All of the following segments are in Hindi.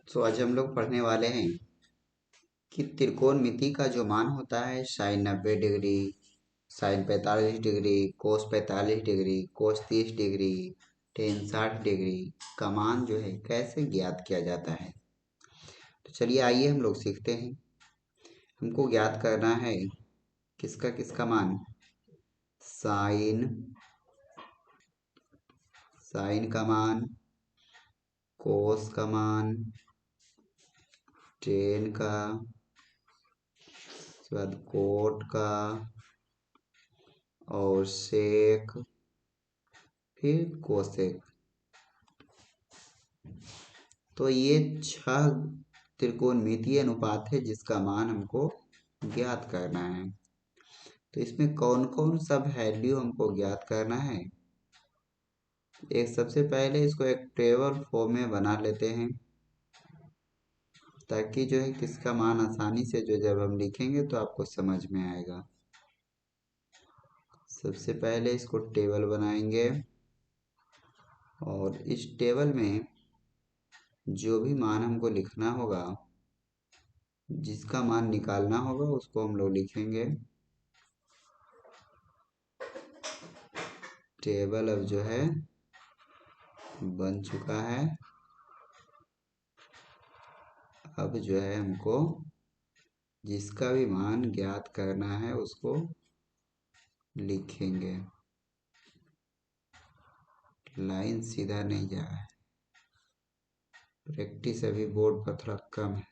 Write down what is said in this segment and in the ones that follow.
तो आज हम लोग पढ़ने वाले हैं कि त्रिकोणमिति का जो मान होता है साइन 90 डिग्री, साइन 45 डिग्री, कोस 45 डिग्री, कोस 30 डिग्री, टेन 60 डिग्री का मान जो है कैसे ज्ञात किया जाता है। तो चलिए आइए हम लोग सीखते हैं। हमको ज्ञात करना है किसका किसका मान, साइन साइन का मान, कोस का मान, टेन का, उसके बाद कोट का और सेक, फिर कोसेक। तो ये 6 त्रिकोणमितीय अनुपात है जिसका मान हमको ज्ञात करना है। तो इसमें कौन कौन सा वैल्यू हमको ज्ञात करना है, एक सबसे पहले इसको एक टेबल फॉर्म में बना लेते हैं ताकि जो है किसका मान आसानी से जो जब हम लिखेंगे तो आपको समझ में आएगा। सबसे पहले इसको टेबल बनाएंगे और इस टेबल में जो भी मान हमको लिखना होगा, जिसका मान निकालना होगा उसको हम लोग लिखेंगे। टेबल अब जो है बन चुका है। अब जो है हमको जिसका भी मान ज्ञात करना है उसको लिखेंगे। लाइन सीधा नहीं जा रहा है, प्रैक्टिस अभी बोर्ड पर थोड़ा कम है।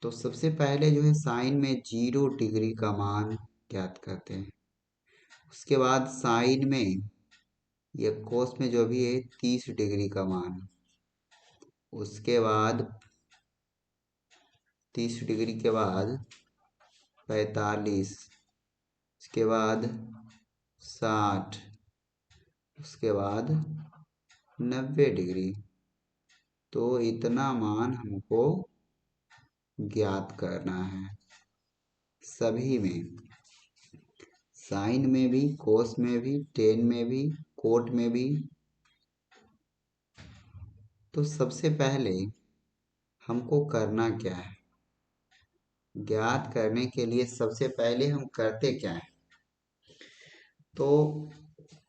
तो सबसे पहले जो है साइन में 0 डिग्री का मान ज्ञात करते हैं। उसके बाद साइन में या कोस में जो भी है 30 डिग्री का मान। उसके बाद 30 डिग्री के बाद 45, उसके बाद 60, उसके बाद 90 डिग्री। तो इतना मान हमको ज्ञात करना है सभी में, साइन में भी, कोस में भी, टेन में भी, कोट में भी। तो सबसे पहले हमको करना क्या है, ज्ञात करने के लिए सबसे पहले हम करते क्या है। तो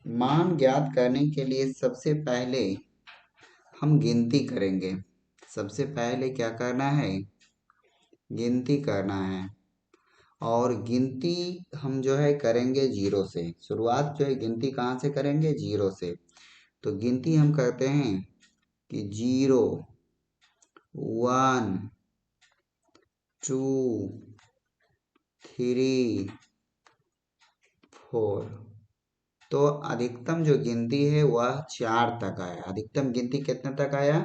मान ज्ञात करने के लिए सबसे पहले हम गिनती करेंगे। सबसे पहले क्या करना है, गिनती करना है। और गिनती हम जो है करेंगे 0 से। शुरुआत जो है गिनती कहाँ से करेंगे, 0 से। तो गिनती हम करते हैं कि 0, 1, 2, 3, 4। तो अधिकतम जो गिनती है वह 4 तक आया। अधिकतम गिनती कितने तक आया,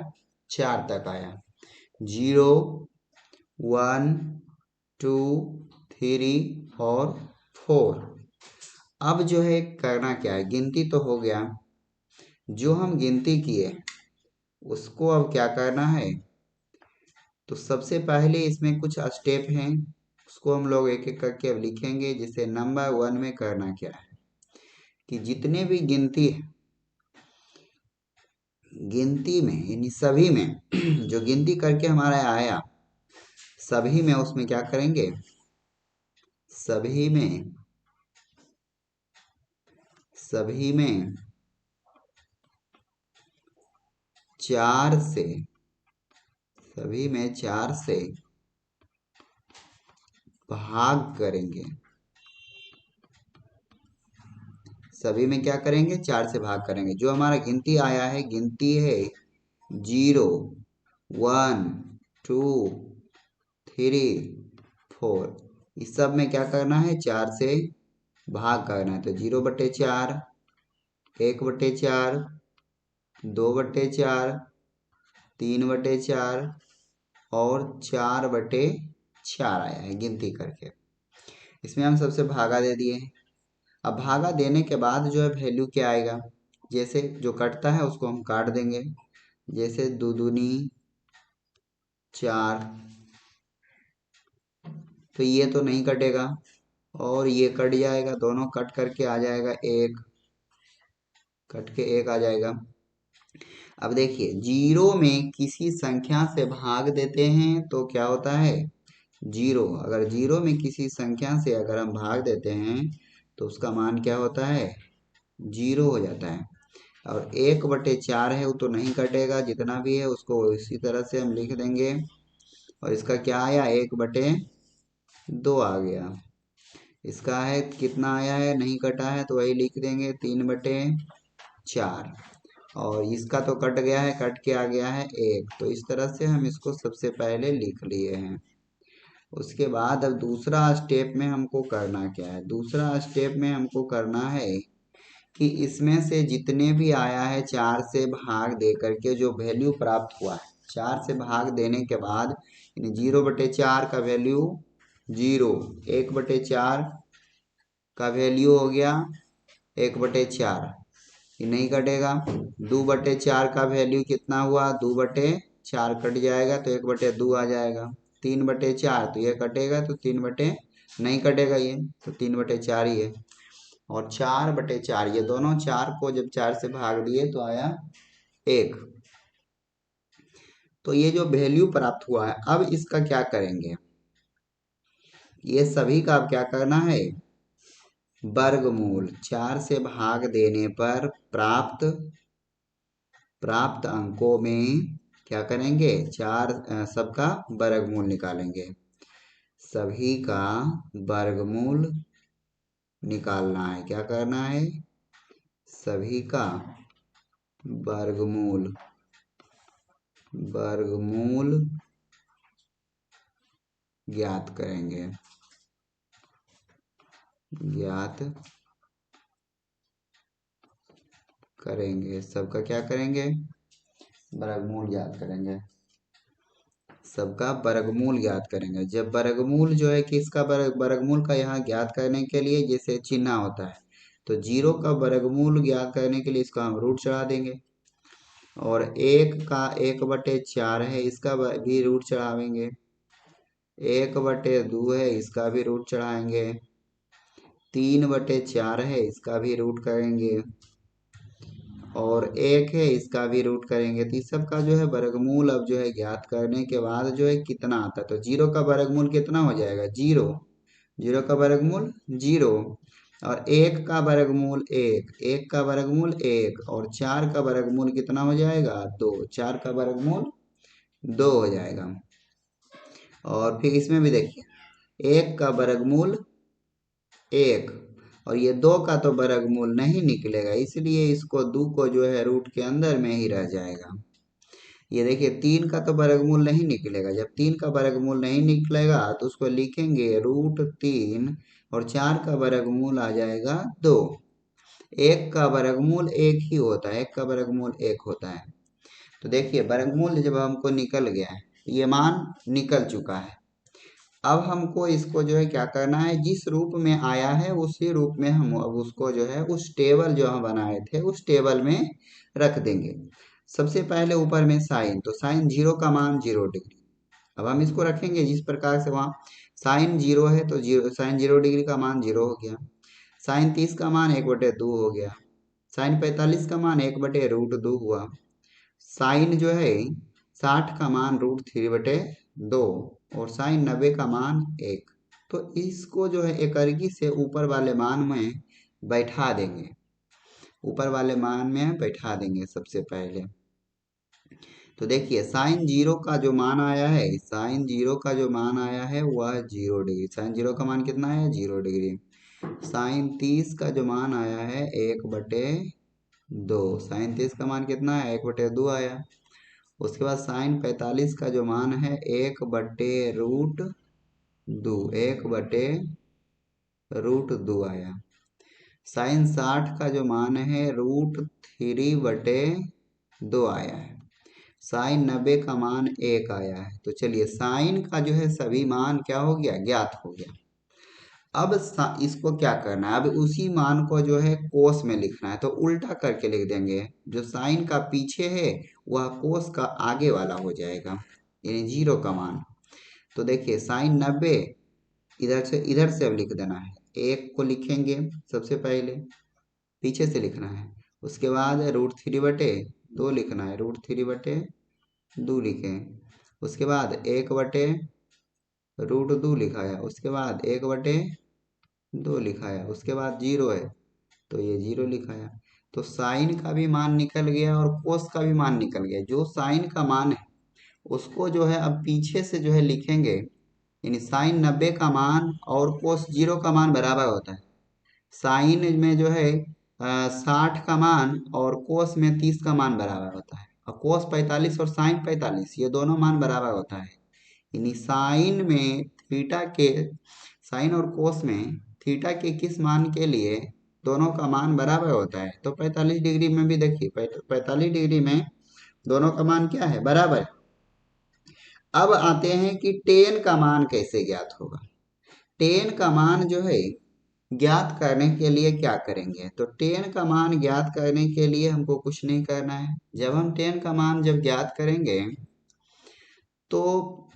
4 तक आया। 0, 1, 2, 3 और 4। अब जो है करना क्या है, गिनती तो हो गया, जो हम गिनती किए उसको अब क्या करना है। तो सबसे पहले इसमें कुछ स्टेप हैं, उसको हम लोग एक एक करके अब लिखेंगे। जिसे नंबर 1 में करना क्या है कि जितने भी गिनती है, गिनती में यानी सभी में जो गिनती करके हमारा आया सभी में, उसमें क्या करेंगे, सभी में 4 से, सभी में 4 से भाग करेंगे। सभी में क्या करेंगे, 4 से भाग करेंगे। जो हमारा गिनती आया है, गिनती है 0, 1, 2, 3, 4। इस सब में क्या करना है, 4 से भाग करना है। तो 0/4, 1/4, 2/4, 3/4 और 4/4 आया है गिनती करके। इसमें हम सबसे भागा दे दिए हैं। अब भागा देने के बाद जो है वैल्यू क्या आएगा, जैसे जो कटता है उसको हम काट देंगे। जैसे 2 दूनी 4, तो ये तो नहीं कटेगा और ये कट जाएगा, दोनों कट करके आ जाएगा 1, कट के 1 आ जाएगा। अब देखिए, जीरो में किसी संख्या से भाग देते हैं तो क्या होता है? जीरो। अगर जीरो में किसी संख्या से अगर हम भाग देते हैं तो उसका मान क्या होता है? जीरो हो जाता है। और 1/4 है वो तो नहीं कटेगा, जितना भी है उसको इसी तरह से हम लिख देंगे। और इसका क्या आया? 1/2 आ गया। इसका है कितना आया है? नहीं कटा है तो वही लिख देंगे, 3/4। और इसका तो कट गया है, कट के आ गया है 1। तो इस तरह से हम इसको सबसे पहले लिख लिए हैं। उसके बाद अब दूसरा स्टेप में हमको करना क्या है? दूसरा स्टेप में हमको करना है कि इसमें से जितने भी आया है 4 से भाग दे करके जो वैल्यू प्राप्त हुआ है, 4 से भाग देने के बाद 0/4 का वैल्यू 0, 1/4 का वैल्यू हो गया 1/4, ये नहीं कटेगा। 2/4 का वैल्यू कितना हुआ? 2/4 कट जाएगा तो 1/2 आ जाएगा। 3/4 तो ये कटेगा तो 3 नहीं कटेगा, ये तो 3/4 ही है। और 4/4, ये दोनों 4 को जब 4 से भाग दिए तो आया 1। तो ये जो वैल्यू प्राप्त हुआ है, अब इसका क्या करेंगे? ये सभी का अब क्या करना है? वर्गमूल। 4 से भाग देने पर प्राप्त अंकों में क्या करेंगे? सबका वर्गमूल निकालेंगे। सभी का वर्गमूल निकालना है। क्या करना है? सभी का वर्गमूल वर्गमूल ज्ञात करेंगे। ज्ञात करेंगे, सबका क्या करेंगे? वर्गमूल ज्ञात करेंगे। सबका वर्गमूल ज्ञात करेंगे। जब वर्गमूल जो है कि इसका वर्गमूल का यहाँ ज्ञात करने के लिए जैसे चिन्ह होता है, तो 0 का वर्गमूल ज्ञात करने के लिए इसका हम रूट चढ़ा देंगे। और 1 का 1/4 है, इसका भी रूट चढ़ावेंगे। 1/2 है, इसका भी रूट चढ़ाएंगे। 3/4 है, इसका भी रूट करेंगे। और 1 है, इसका भी रूट करेंगे। तो इस सब का जो है वर्गमूल अब जो है ज्ञात करने के बाद जो है कितना आता है, तो 0 का वर्गमूल कितना हो जाएगा? 0। 0 का वर्गमूल 0। और 1 का वर्गमूल 1, 1 का वर्गमूल 1, और 4 का वर्गमूल कितना हो जाएगा? 2। 4 का वर्गमूल 2 हो जाएगा। और फिर इसमें भी देखिए, 1 का वर्गमूल 1, और ये 2 का तो वर्गमूल नहीं निकलेगा, इसलिए इसको 2 को जो है रूट के अंदर में ही रह जाएगा। ये देखिए, 3 का तो वर्गमूल नहीं निकलेगा। जब 3 का वर्गमूल नहीं निकलेगा तो उसको लिखेंगे √3, और 4 का वर्गमूल आ जाएगा 2। 1 का वर्गमूल 1 ही होता है, 1 का वर्गमूल 1 होता है। तो देखिए, वर्गमूल जब हमको निकल गया है, ये मान निकल चुका है। अब हमको इसको जो है क्या करना है? जिस रूप में आया है उसी रूप में हम अब उसको जो है उस टेबल जो हम बनाए थे उस टेबल में रख देंगे। सबसे पहले ऊपर में साइन, तो साइन 0 का मान 0 डिग्री। अब हम इसको रखेंगे जिस प्रकार से, वहाँ साइन 0 है तो साइन 0 डिग्री का मान 0 हो गया। साइन 30 का मान 1/2 हो गया। साइन 45 का मान 1/√2 हुआ। साइन जो है 60 का मान √3/2, और साइन 90 का मान 1। तो इसको जो है एकरगी से ऊपर वाले मान में बैठा देंगे। ऊपर वाले मान में बैठा देंगे सबसे पहले। तो देखिए, साइन 0 का जो मान आया है, साइन 0 का जो मान आया है वह 0 डिग्री। साइन 0 का मान कितना है? 0 डिग्री। साइन 30 का जो मान आया है 1/2। साइन 30 का मान कितना है? 1/2 आया। उसके बाद साइन 45 का जो मान है 1/√2, 1/√2 आया। साइन 60 का जो मान है √3/2 आया है। साइन 90 का मान 1 आया है। तो चलिए, साइन का जो है सभी मान क्या हो गया? ज्ञात हो गया। अब इसको क्या करना है? अब उसी मान को जो है कोस में लिखना है, तो उल्टा करके लिख देंगे। जो साइन का पीछे है वह कोस का आगे वाला हो जाएगा, यानी 0 का मान। तो देखिए, साइन 90 इधर से अब लिख देना है। 1 को लिखेंगे सबसे पहले, पीछे से लिखना है। उसके बाद √3/2 दो लिखना है, √3/2 लिखे। उसके बाद 1/√2 लिखा है। उसके बाद 1/2 लिखा है। उसके बाद 0 है तो ये 0 लिखा है। तो साइन का भी मान निकल गया और कोस का भी मान निकल गया। जो साइन का मान है उसको जो है अब पीछे से जो है लिखेंगे, यानी साइन 90 का मान और कोस 0 का मान बराबर होता है। साइन में जो है 60 का मान और कोस में 30 का मान बराबर होता है। और कोस 45 और साइन 45 ये दोनों मान बराबर होता है। यानी साइन और कोस में थीटा के किस मान के लिए दोनों का मान बराबर होता है। तो 45 डिग्री में भी देखिए, 45 डिग्री में दोनों का मान क्या है, बराबर। अब आते हैं कि टेन का मान कैसे ज्ञात होगा। टेन का मान जो है ज्ञात करने के लिए क्या करेंगे, तो टेन का मान ज्ञात करने के लिए हमको कुछ नहीं करना है। जब हम टेन का मान जब ज्ञात करेंगे तो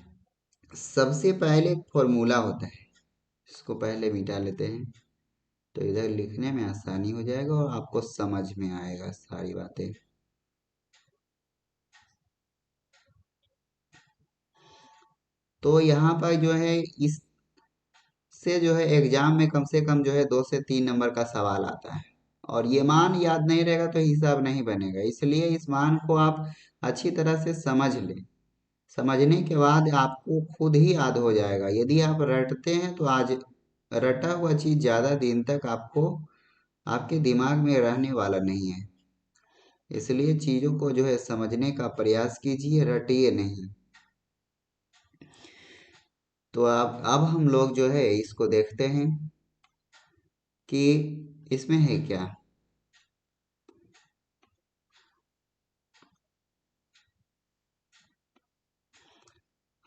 सबसे पहले एक फॉर्मूला होता है, इसको पहले मिटा लेते हैं तो इधर लिखने में आसानी हो जाएगा और आपको समझ में आएगा सारी बातें। तो यहाँ पर जो है इससे जो है एग्जाम में कम से कम जो है 2 से 3 नंबर का सवाल आता है। और ये मान याद नहीं रहेगा तो हिसाब नहीं बनेगा, इसलिए इस मान को आप अच्छी तरह से समझ लें। समझने के बाद आपको खुद ही याद हो जाएगा। यदि आप रटते हैं तो आज रटा हुआ चीज ज्यादा दिन तक आपको आपके दिमाग में रहने वाला नहीं है। इसलिए चीजों को जो है समझने का प्रयास कीजिए, रटिए नहीं। तो अब हम लोग जो है इसको देखते हैं कि इसमें है क्या।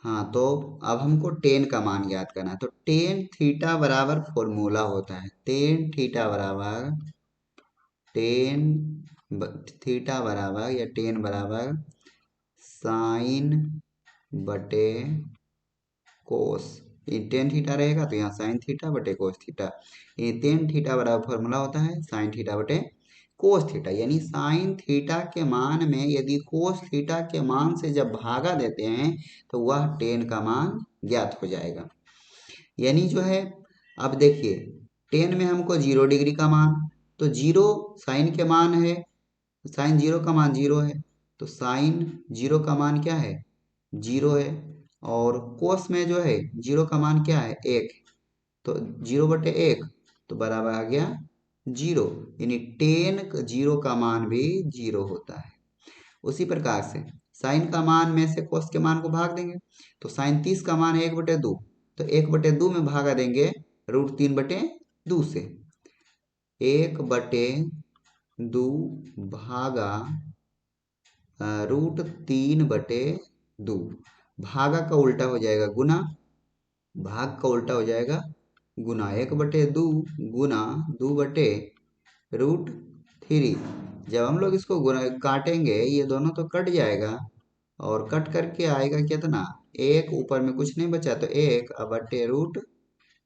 हाँ, तो अब हमको टेन का मान ज्ञात करना है। तो टेन थीटा बराबर फॉर्मूला होता है, टेन थीटा बराबर या टेन बराबर साइन बटे कोस। ये टेन थीटा रहेगा तो यहाँ साइन थीटा बटे कोस थीटा। ये टेन थीटा बराबर फॉर्मूला होता है साइन थीटा बटे कोस थीटा। यानी साइन थीटा के मान में यदि कोस थीटा के मान से जब भागा देते हैं तो वह टेन का मान ज्ञात हो जाएगा। यानी जो है अब देखिए, टेन में हमको 0 डिग्री का मान, तो 0 साइन के मान है, साइन 0 का मान 0 है, तो साइन 0 का मान क्या है, 0 है। और कोस में जो है 0 का मान क्या है, 1, तो 0/1 तो बराबर आ गया 0। यानी टेन 0 का मान भी 0 होता है। उसी प्रकार से साइन का मान में से कोस के मान को भाग देंगे, तो साइन 30 का मान है 1/2, तो 1/2 में भागा देंगे √3/2 से। 1/2 भागा √3/2, भागा का उल्टा हो जाएगा गुना, भाग का उल्टा हो जाएगा गुना। 1/2 गुना 2/√3। जब हम लोग इसको गुना काटेंगे ये दोनों तो कट जाएगा और कट करके आएगा कितना, एक, ऊपर में कुछ नहीं बचा तो 1/√3।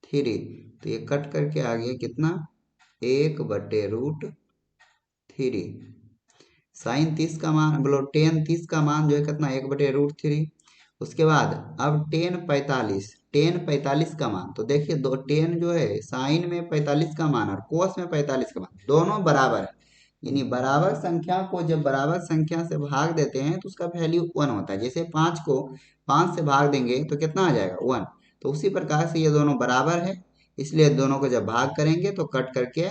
तो ये कट करके आ गया कितना, 1/√3। साइन 30 का मान बोलो, टेन 30 का मान जो है कितना, 1/√3। उसके बाद अब टेन 45 का मान, तो देखिए दो टेन जो है साइन में 45 का मान और कोस में 45 का मान दोनों बराबर है। यानी बराबर संख्या को जब बराबर संख्या से भाग देते हैं तो उसका वैल्यू 1 होता है। जैसे 5 को 5 से भाग देंगे तो कितना आ जाएगा, 1। तो उसी प्रकार से ये दोनों बराबर है, इसलिए दोनों को जब भाग करेंगे तो कट करके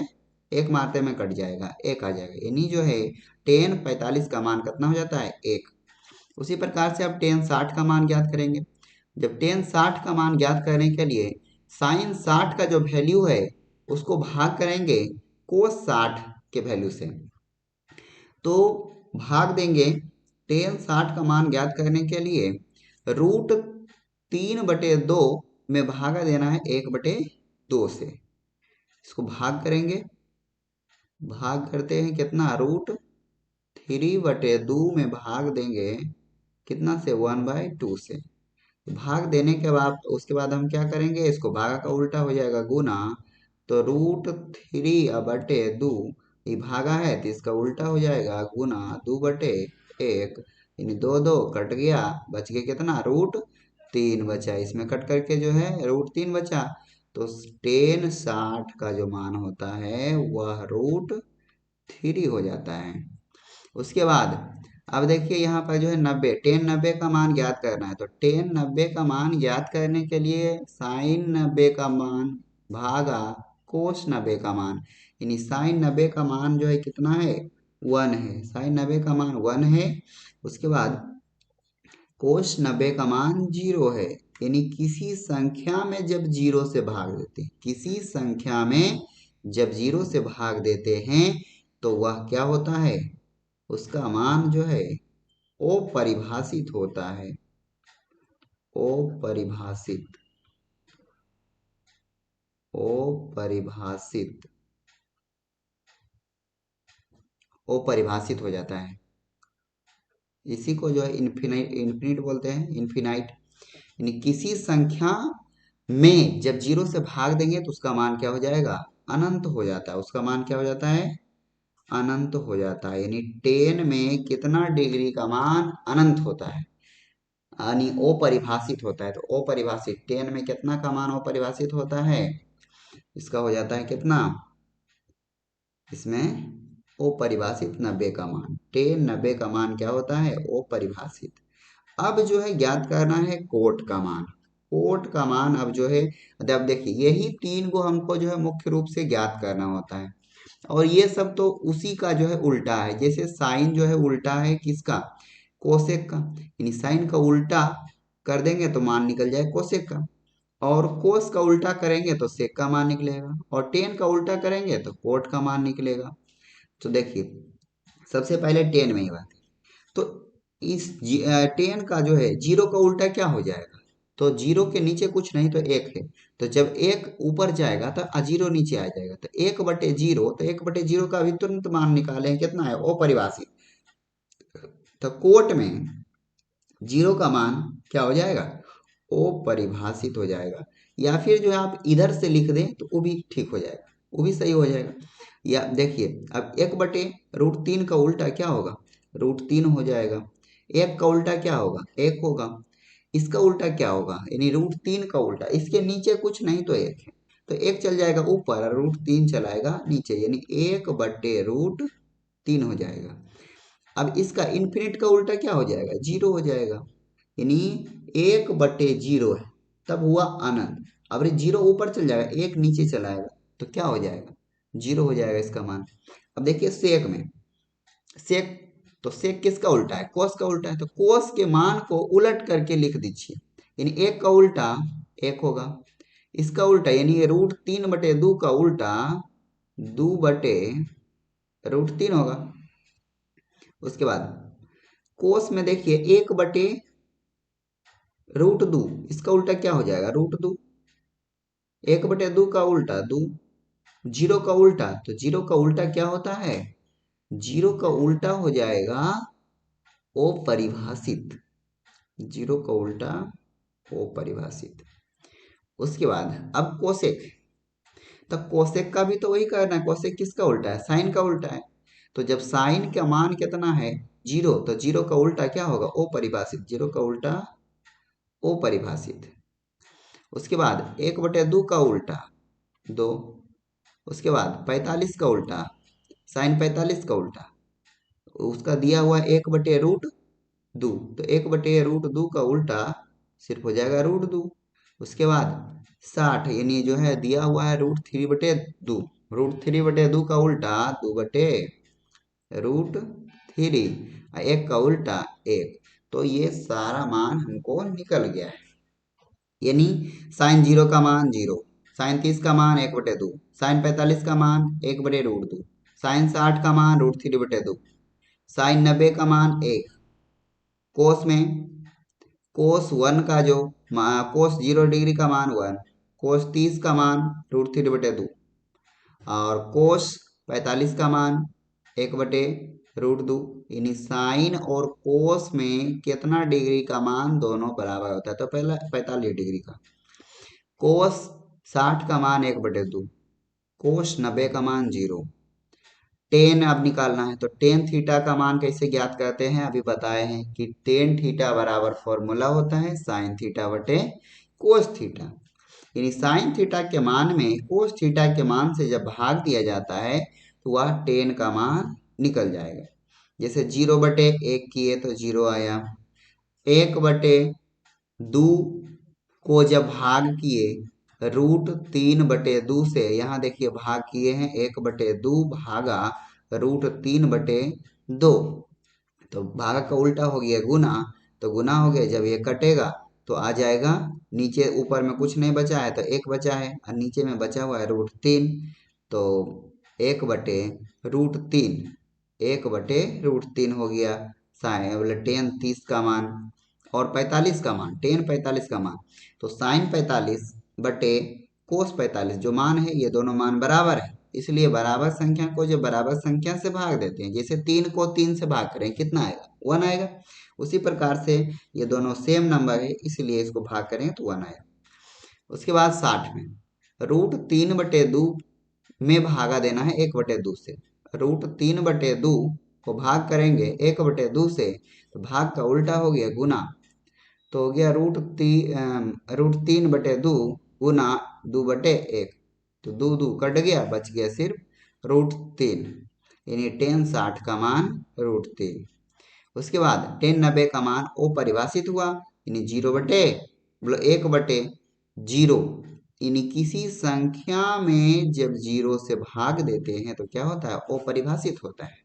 एक मात्रे में कट जाएगा, एक आ जाएगा। यानी जो है टेन 45 का मान कितना हो जाता है, 1। उसी प्रकार से अब टेन 60 का मान ज्ञात करेंगे। जब टेन 60 का मान ज्ञात करने के लिए साइन 60 का जो वैल्यू है उसको भाग करेंगे कोस 60 के वैल्यू से, तो भाग देंगे टेन 60 का मान ज्ञात करने के लिए √3/2 में भागा देना है 1/2 से। इसको भाग करेंगे, भाग करते हैं कितना, √3/2 में भाग देंगे कितना से, 1/2 से। भाग देने के बाद उसके बाद हम क्या करेंगे, इसको भागा का उल्टा हो जाएगा गुना, तो √3/2 ये भागा है तो इसका उल्टा हो जाएगा गुना 2/1, यानी 2 कट गया, बच गया कितना, √3 बचा। इसमें कट करके जो है √3 बचा, तो टेन 60 का जो मान होता है वह √3 हो जाता है। उसके बाद अब देखिए यहाँ पर जो है 90, टेन 90 का मान ज्ञात करना है, तो टेन 90 का मान ज्ञात करने के लिए साइन 90 का मान भागा कोस 90 का मान, यानी साइन 90 का मान जो है कितना है, 1 है, साइन 90 का मान 1 है। उसके बाद कोस 90 का मान 0 है, यानी किसी संख्या में जब 0 से भाग देते हैं, किसी संख्या में जब 0 से भाग देते हैं तो वह क्या होता है, उसका मान जो है अपरिभाषित होता है, अपरिभाषित, अपरिभाषित, अपरिभाषित हो जाता है। इसी को जो है इन्फिनाइट, इन्फिनिट बोलते हैं, इन्फिनाइट, यानी किसी संख्या में जब 0 से भाग देंगे तो उसका मान क्या हो जाएगा, अनंत हो जाता है, उसका मान क्या हो जाता है, अनंत हो जाता है। यानी 10 में कितना डिग्री का मान अनंत होता है, यानी अपरिभाषित होता है। तो अपरिभाषित 10 में कितना का मान अपरिभाषित होता है, इसका हो जाता है कितना, इसमें अपरिभाषित 90 का मान, 10 90 का मान क्या होता है, अपरिभाषित। अब जो है ज्ञात करना है कोट का मान, कोट का मान अब जो है, अब देखिए यही 3 को हमको जो है मुख्य रूप से ज्ञात करना होता है, और ये सब तो उसी का जो है उल्टा है। जैसे साइन जो है उल्टा है किसका, कोसेक का, यानी साइन का उल्टा कर देंगे तो मान निकल जाए कोसेक का, और कोस का उल्टा करेंगे तो सेक का मान निकलेगा, और टेन का उल्टा करेंगे तो कोट का मान निकलेगा। तो देखिए सबसे पहले 10 में ही बात है, तो इस 10 का जो है 0 का उल्टा क्या हो जाएगा, तो 0 के नीचे कुछ नहीं तो 1 है, तो जब 1 ऊपर जाएगा तो 0 नीचे आ जाएगा, तो 1/0, तो 1/0 का भी तुरंत मान निकालें कितना है, अपरिभाषित। तो कोट में 0 का मान क्या हो जाएगा, अपरिभाषित हो जाएगा। या फिर जो है आप इधर से लिख दें तो वो भी ठीक हो जाएगा, वो भी सही हो जाएगा। या देखिए अब 1/√3 का उल्टा क्या होगा, √3 हो जाएगा। 1 का उल्टा क्या होगा, 1 होगा। इसका उल्टा क्या होगा, यानी √3 का उल्टा, इसके नीचे कुछ नहीं तो 1 है, तो 1 चल जाएगा ऊपर और √3 चलाएगा नीचे, यानी 1/√3 हो जाएगा। अब इसका इन्फिनिट का उल्टा क्या हो जाएगा, 0 हो जाएगा, यानी 1/0 है, तब हुआ अनंत। अब 0 ऊपर चल जाएगा, 1 नीचे चलाएगा तो क्या हो जाएगा, 0 हो जाएगा इसका मान। अब देखिए सेक में, सेक, तो सेक किसका उल्टा है, कोस का उल्टा है, तो कोस के मान को उलट करके लिख दीजिए, यानी 1 का उल्टा 1 होगा, इसका उल्टा यानी √3/2 का उल्टा 2/√3 होगा। उसके बाद कोस में देखिए 1/√2, इसका उल्टा क्या हो जाएगा, √2, 1/2 का उल्टा 2, 0 का उल्टा, तो 0 का उल्टा क्या होता है, 0 का उल्टा हो जाएगा अपरिभाषित, 0 का उल्टा अपरिभाषित। उसके बाद अब कोसेक, तो कोसेक का भी तो वही करना है, कोसेक किसका उल्टा है, साइन का उल्टा है, तो जब साइन का मान कितना है 0, तो 0 का उल्टा क्या होगा, अपरिभाषित, 0 का उल्टा अपरिभाषित। उसके बाद 1/2 का उल्टा 2, उसके बाद 45 का उल्टा, साइन 45 का उल्टा, उसका दिया हुआ 1/√2, तो 1/√2 का उल्टा सिर्फ हो जाएगा √2। उसके बाद 60, यानी जो है दिया हुआ है √3/2, √3/2 का उल्टा 2/√3, एक का उल्टा 1, तो ये सारा मान हमको निकल गया है। यानी साइन 0 का मान 0, साइन 30 का मान 1/2, साइन 45 का मान 1/√2, साइन 60 का मान √3/2, साइन 90 का मान 1, कोस में कोस 1 का जो कोस 0 डिग्री का मान 1, कोस 30 का मान √3/2, और कोस 45 का मान 1/√2, यानी साइन और कोस में कितना डिग्री का मान दोनों बराबर होता है, तो पहला 45 डिग्री का, कोस 60 का मान 1/2, कोस 90 का मान 0, टेन अब निकालना है, तो टेन थीटा का मान कैसे ज्ञात करते हैं अभी बताए हैं कि टेन थीटा बराबर फॉर्मूला होता है साइन थीटा बटे कोस थीटा। यानी साइन थीटा के मान में कोस थीटा के मान से जब भाग दिया जाता है तो वह टेन का मान निकल जाएगा। जैसे 0/1 किए तो 0 आया, 1/2 को जब भाग किए √3/2 से, यहाँ देखिए भाग किए हैं 1/2 भागा √3/2, तो भाग का उल्टा हो गया गुना, तो गुना हो गया, जब ये कटेगा तो आ जाएगा नीचे, ऊपर में कुछ नहीं बचा है तो एक बचा है और नीचे में बचा हुआ है √3, तो 1/√3, 1/√3 हो गया साइन बोले टेन 30 का मान और 45 का मान, टेन 45 का मान, तो साइन 45 बटे कोस 45 जो मान है ये दोनों मान बराबर है, इसलिए बराबर संख्या को जब बराबर संख्या से भाग देते हैं, जैसे 3 को 3 से भाग करें कितना आएगा 1 आएगा, उसी प्रकार से ये दोनों सेम नंबर है इसलिए इसको भाग करेंगे तो 1 आएगा। उसके बाद 60 में √3/2 में भागा देना है 1/2 से, √3/2 को भाग करेंगे 1/2 से तो भाग का उल्टा हो गया गुना, तो हो गया √3/2 गुना 2/1, तो 2 कट गया, बच गया सिर्फ √3, यानी टेन 60 का मान √3। उसके बाद टेन 90 का मान अपरिभाषित हुआ, यानी 1/0, यानी किसी संख्या में जब 0 से भाग देते हैं तो क्या होता है अपरिभाषित होता है।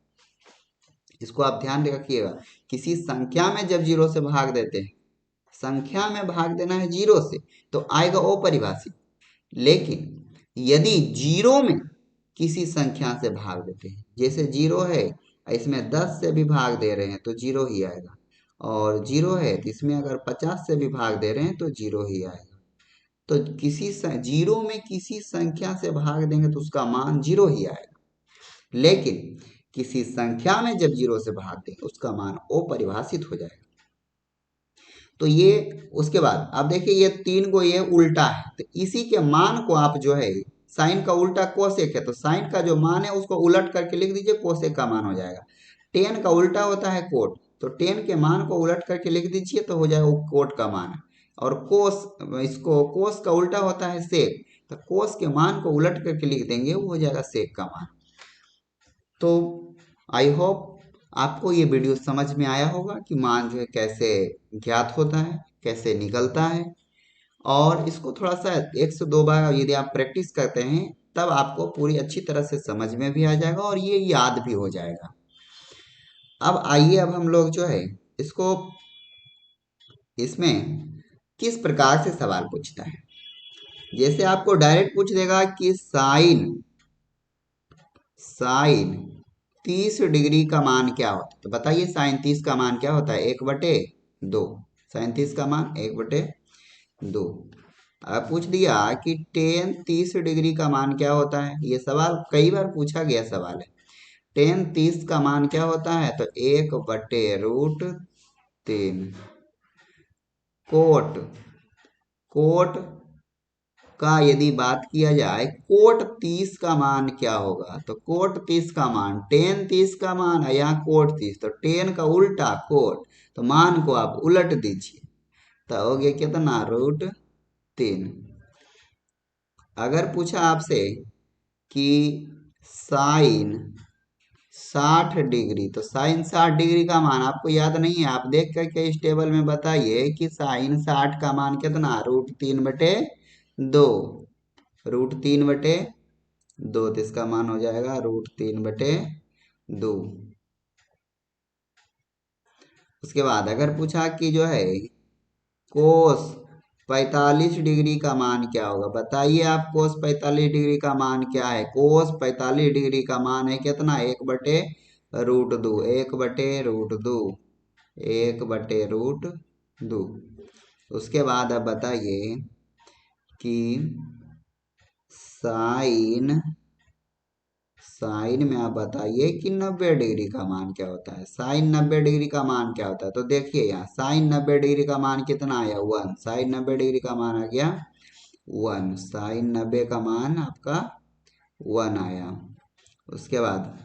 इसको आप ध्यान रखिएगा, किसी संख्या में जब 0 से भाग देते हैं, संख्या में भाग देना है 0 से तो आएगा अपरिभाषित, लेकिन यदि 0 में किसी संख्या से भाग देते हैं, जैसे 0 है इसमें 10 से भी भाग दे रहे हैं तो 0 ही आएगा, और 0 है तो इसमें अगर 50 से भी भाग दे रहे हैं तो 0 ही आएगा। तो किसी 0 में किसी संख्या से भाग देंगे तो उसका मान 0 ही आएगा, लेकिन किसी संख्या में जब 0 से भाग देंगे उसका मान अपरिभाषित हो जाएगा। तो ये उसके बाद अब देखिए ये 3 को ये उल्टा है, तो इसी के मान को आप जो है साइन का उल्टा कोसेक है तो साइन का जो मान है उसको उलट करके लिख दीजिए, कोसेक का मान हो जाएगा। टेन का उल्टा होता है कोट, तो टेन के मान को उलट करके लिख दीजिए तो हो जाएगा वो कोट का मान। और कोस, इसको कोस का उल्टा होता है सेक, तो कोस के मान को उलट करके लिख देंगे वो हो जाएगा सेक का मान। तो आई होप आपको ये वीडियो समझ में आया होगा कि मान जो है कैसे ज्ञात होता है, कैसे निकलता है, और इसको थोड़ा सा 1 से 2 बार यदि आप प्रैक्टिस करते हैं तब आपको पूरी अच्छी तरह से समझ में भी आ जाएगा और ये याद भी हो जाएगा। अब आइए अब हम लोग जो है इसको, इसमें किस प्रकार से सवाल पूछता है। जैसे आपको डायरेक्ट पूछ देगा कि साइन 30 डिग्री का मान क्या होता है, तो बताइए साइन 30 का मान क्या होता है 1/2, साइन 30 का मान 1/2। अब पूछ दिया कि टेन 30 डिग्री का मान क्या होता है, ये सवाल कई बार पूछा गया सवाल है। टेन 30 का मान क्या होता है, तो 1/√3। कोट का यदि बात किया जाए कोट 30 का मान क्या होगा, तो कोट 30 का मान टेन 30 का मान है, यहाँ कोट 30, तो टेन का उल्टा कोट, तो मान को आप उलट दीजिए तो हो गया कितना √3। अगर पूछा आपसे कि साइन 60 डिग्री, तो साइन 60 डिग्री का मान आपको याद नहीं है, आप देख करके इस टेबल में बताइए कि साइन 60 का मान कितना √3/2, √3/2, तो इसका मान हो जाएगा √3/2। उसके बाद अगर पूछा कि जो है कोस 45 डिग्री का मान क्या होगा, बताइए आप कोस 45 डिग्री का मान क्या है। कोस 45 डिग्री का मान है कितना 1/√2, 1/√2, 1/√2। उसके बाद अब बताइए कि साइन में आप बताइए कि 90 डिग्री का मान क्या होता है, साइन 90 डिग्री का मान क्या होता है। तो देखिए यहाँ साइन 90 डिग्री का मान कितना आया 1, साइन 90 डिग्री का मान आ गया 1, साइन 90 का मान आपका 1 आया। उसके बाद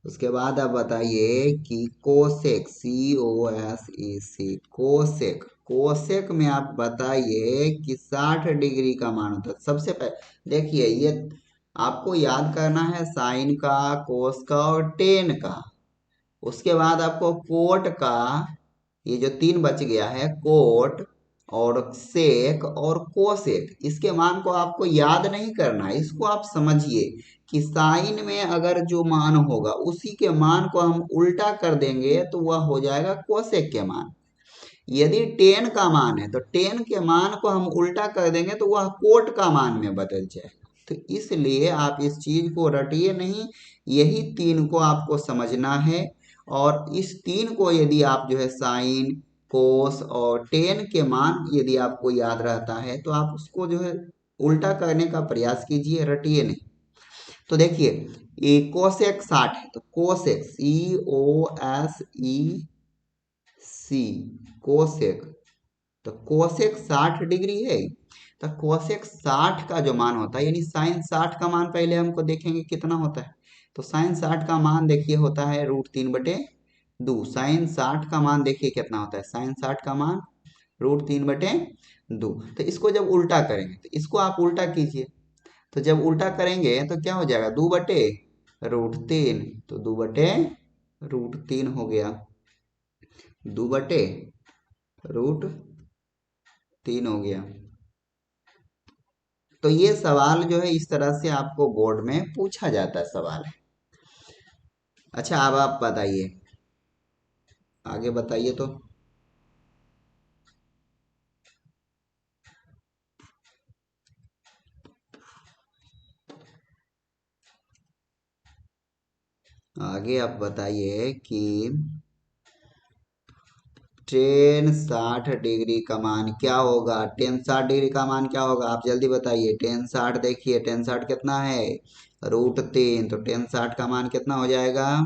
उसके बाद आप बताइए कि कोसेक, COSEC, कोसेक, कोसेक में आप बताइए कि 60 डिग्री का मान होता है। सबसे पहले देखिए, ये आपको याद करना है साइन का, कोस का और टेन का। उसके बाद आपको कोट का, ये जो तीन बच गया है, कोट और सेक और कोसेक, इसके मान को आपको याद नहीं करना है, इसको आप समझिए कि साइन में अगर जो मान होगा उसी के मान को हम उल्टा कर देंगे तो वह हो जाएगा कोसेक के मान। यदि टेन का मान है तो टेन के मान को हम उल्टा कर देंगे तो वह कोट का मान में बदल जाएगा। तो इसलिए आप इस चीज को रटिए नहीं, यही तीन को आपको समझना है। और इस तीन को यदि आप जो है साइन, कोस और टेन के मान यदि आपको याद रहता है तो आप उसको जो है उल्टा करने का प्रयास कीजिए, रटिए नहीं। तो देखिए, ये कोसेक 60 है तो कोसेक, COSEC, कोसेक, तो कोसेक 60 डिग्री है। तो कोसेक 60 का जो मान होता है, यानी साइन 60 का मान पहले हमको देखेंगे कितना होता है। तो साइन 60 का मान देखिए होता है √3/2। साइन 60 का मान देखिए कितना होता है, साइन 60 का मान √3/2। तो इसको जब उल्टा करेंगे तो इसको आप उल्टा कीजिए, तो जब उल्टा करेंगे तो क्या हो जाएगा, 2/√3, तो 2/√3 हो गया, 2/√3 हो गया। तो ये सवाल जो है इस तरह से आपको बोर्ड में पूछा जाता है सवाल। अच्छा, अब आप बताइए, आगे बताइए। तो आगे आप बताइए कि टेन 60 डिग्री का मान क्या होगा। टेन 60 डिग्री का मान क्या होगा, आप जल्दी बताइए। टेन 60, देखिए टेन 60 कितना है, √3, तो टेन 60 का मान कितना हो जाएगा,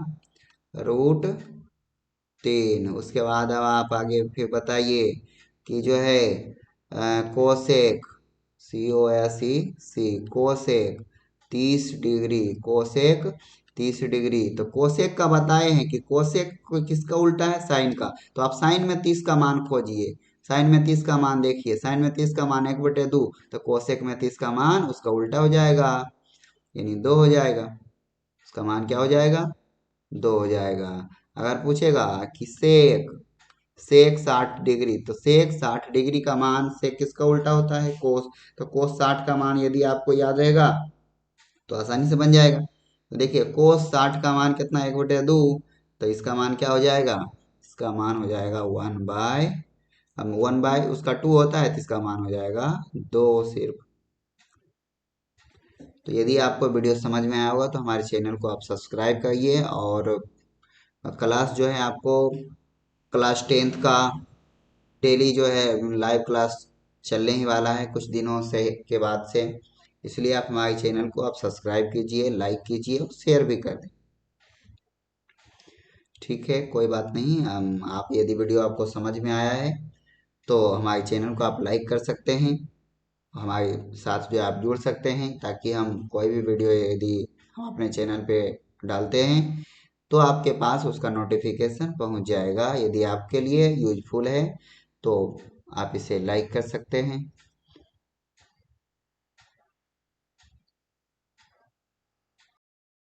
√3। उसके बाद अब आप आगे फिर बताइए कि जो है cosec, COSEC, cosec 30 degree, cosec 30 degree. तो कोसेक का बताए हैं कि कोसेक किसका उल्टा है, साइन का। तो आप साइन में 30 का मान खोजिए। साइन में 30 का मान देखिए, साइन में 30 का मान 1/2, तो कोसेक में 30 का मान उसका उल्टा हो जाएगा, यानी 2 हो जाएगा। उसका मान क्या हो जाएगा, 2 हो जाएगा। अगर पूछेगा कि सेक, सेक 60 डिग्री, तो सेक 60 डिग्री का मान सेक किसका उल्टा होता है, कोस। तो कोस 60 का मान यदि आपको याद रहेगा तो आसानी से बन जाएगा। तो देखिए कोस 60 का मान कितना, 1/2, तो इसका मान क्या हो जाएगा, इसका मान हो जाएगा 1/, अब 1/, उसका 2 होता है तो इसका मान हो जाएगा 2 सिर्फ। तो यदि आपको वीडियो समझ में आया होगा तो हमारे चैनल को आप सब्सक्राइब करिए। और क्लास जो है आपको क्लास 10th का डेली जो है लाइव क्लास चलने ही वाला है कुछ दिनों से के बाद से। इसलिए आप हमारे चैनल को आप सब्सक्राइब कीजिए, लाइक कीजिए और शेयर भी कर दें। ठीक है, कोई बात नहीं। आप यदि वीडियो आपको समझ में आया है तो हमारे चैनल को आप लाइक कर सकते हैं, हमारे साथ जो आप जुड़ सकते हैं, ताकि हम कोई भी वीडियो यदि हम अपने चैनल पे डालते हैं तो आपके पास उसका नोटिफिकेशन पहुंच जाएगा। यदि आपके लिए यूजफुल है तो आप इसे लाइक कर सकते हैं।